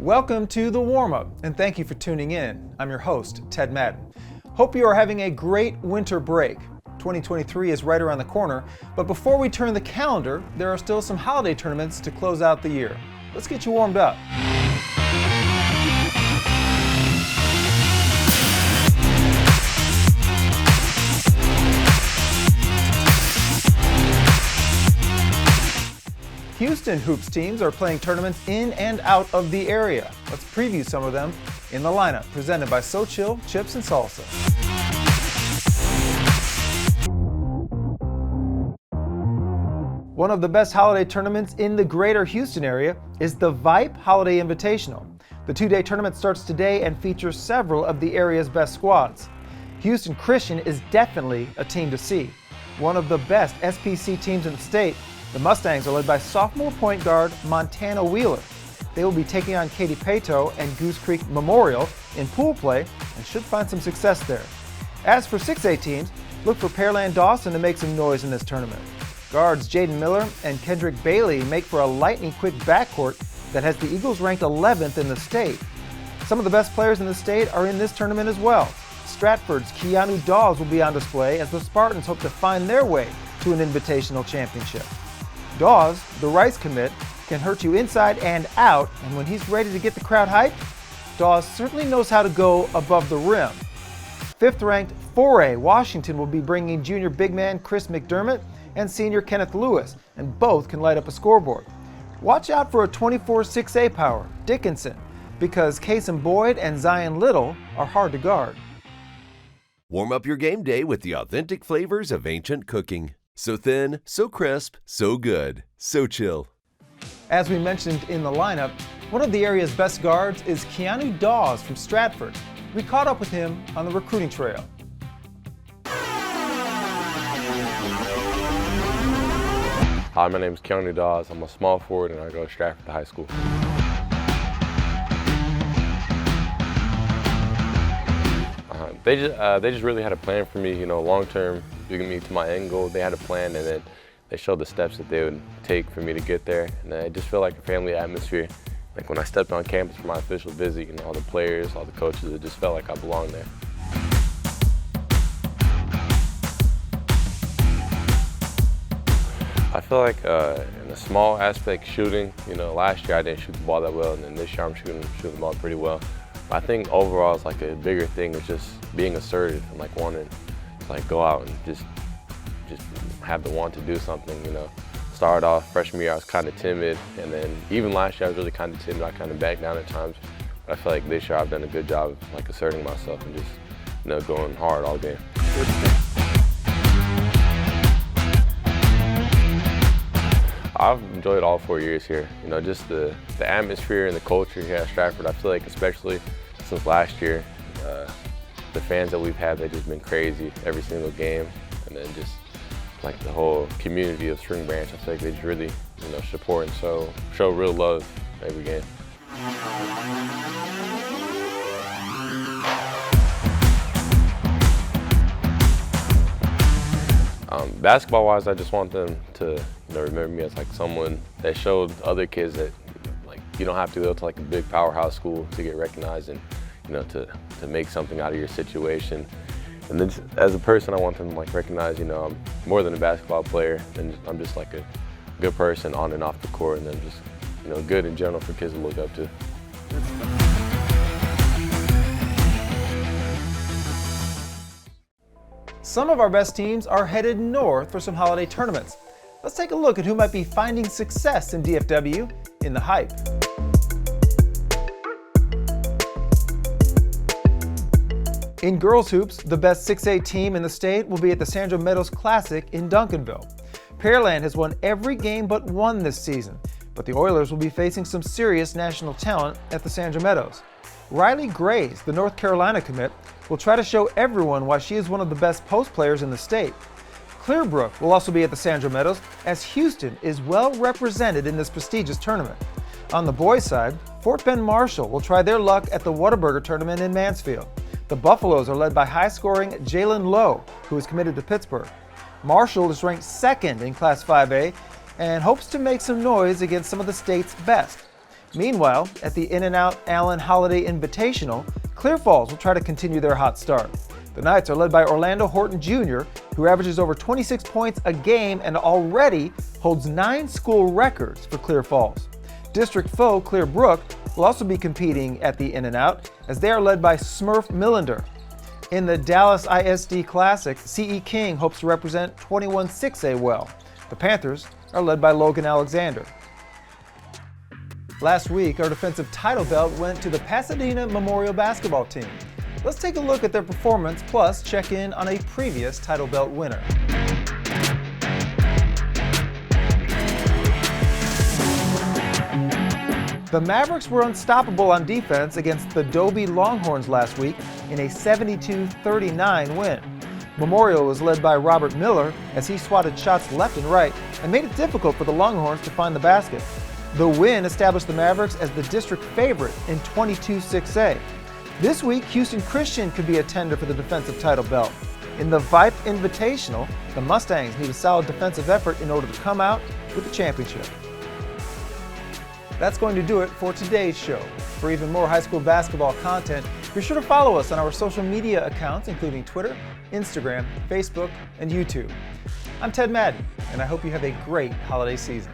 Welcome to The Warmup, and thank you for tuning in. I'm your host, Ted Madden. Hope you are having a great winter break. 2023 is right around the corner, but before we turn the calendar, there are still some holiday tournaments to close out the year. Let's get you warmed up. Houston Hoops teams are playing tournaments in and out of the area. Let's preview some of them in the lineup, presented by So Chill Chips and Salsa. One of the best holiday tournaments in the greater Houston area is the Vype Holiday Invitational. The two-day tournament starts today and features several of the area's best squads. Houston Christian is definitely a team to see. One of the best SPC teams in the state, the Mustangs are led by sophomore point guard Montana Wheeler. They will be taking on Katy Paetow and Goose Creek Memorial in pool play and should find some success there. As for 6A teams, look for Pearland Dawson to make some noise in this tournament. Guards Jaden Miller and Kendrick Bailey make for a lightning-quick backcourt that has the Eagles ranked 11th in the state. Some of the best players in the state are in this tournament as well. Stratford's Keanu Dawes will be on display as the Spartans hope to find their way to an invitational championship. Dawes, the Rice commit, can hurt you inside and out, and when he's ready to get the crowd hyped, Dawes certainly knows how to go above the rim. Fifth-ranked 4A Washington will be bringing junior big man Chris McDermott and senior Kenneth Lewis, and both can light up a scoreboard. Watch out for a 24 6A power, Dickinson, because Kason Boyd and Zion Little are hard to guard. Warm up your game day with the authentic flavors of ancient cooking. So thin, so crisp, so good, so chill. As we mentioned in the lineup, one of the area's best guards is Keanu Dawes from Stratford. We caught up with him on the recruiting trail. Hi, my name is Keanu Dawes. I'm a small forward and I go to Stratford High School. They just really had a plan for me, long term, getting me to my end goal. They had a plan, and then they showed the steps that they would take for me to get there. And I just feel like a family atmosphere. Like when I stepped on campus for my official visit, all the players, all the coaches, it just felt like I belonged there. I feel like in a small aspect, shooting, last year I didn't shoot the ball that well, and then this year I'm shooting the ball pretty well. I think overall it's like a bigger thing is just being assertive and wanting to go out and just have the want to do something, Started off freshman year I was kind of timid, and then even last year I was really kind of timid. I kind of backed down at times. But I feel like this year I've done a good job of asserting myself and just going hard all game. I've enjoyed all 4 years here. Just the atmosphere and the culture here at Stratford. I feel like especially since last year, the fans that we've had, they've just been crazy every single game. And then just the whole community of Spring Branch, I feel like they just really, support and show real love every game. Basketball-wise, I just want them to remember me as someone that showed other kids that you don't have to go to a big powerhouse school to get recognized and to make something out of your situation. And then as a person, I want them to recognize I'm more than a basketball player, and I'm just a good person on and off the court, and then just good in general for kids to look up to. Some of our best teams are headed north for some holiday tournaments. Let's take a look at who might be finding success in DFW in the Hype. In girls hoops, the best 6A team in the state will be at the Sandra Meadows Classic in Duncanville. Pearland has won every game but one this season, but the Oilers will be facing some serious national talent at the Sandra Meadows. Riley Grays, the North Carolina commit, will try to show everyone why she is one of the best post players in the state. Clearbrook will also be at the Sandra Meadows, as Houston is well represented in this prestigious tournament. On the boys' side, Fort Bend Marshall will try their luck at the Whataburger tournament in Mansfield. The Buffaloes are led by high-scoring Jalen Lowe, who is committed to Pittsburgh. Marshall is ranked second in Class 5A and hopes to make some noise against some of the state's best. Meanwhile, at the In-N-Out Allen Holiday Invitational, Clear Falls will try to continue their hot start. The Knights are led by Orlando Horton Jr., who averages over 26 points a game and already holds 9 school records for Clear Falls. District foe Clear Brook will also be competing at the In-N-Out, as they are led by Smurf Millender. In the Dallas ISD Classic, C.E. King hopes to represent 21-6A well. The Panthers are led by Logan Alexander. Last week, our defensive title belt went to the Pasadena Memorial basketball team. Let's take a look at their performance, plus check in on a previous title belt winner. The Mavericks were unstoppable on defense against the Dobie Longhorns last week in a 72-39 win. Memorial was led by Robert Miller as he swatted shots left and right and made it difficult for the Longhorns to find the basket. The win established the Mavericks as the district favorite in 22-6A. This week, Houston Christian could be a tender for the defensive title belt. In the Vype Invitational, the Mustangs need a solid defensive effort in order to come out with the championship. That's going to do it for today's show. For even more high school basketball content, be sure to follow us on our social media accounts, including Twitter, Instagram, Facebook, and YouTube. I'm Ted Madden, and I hope you have a great holiday season.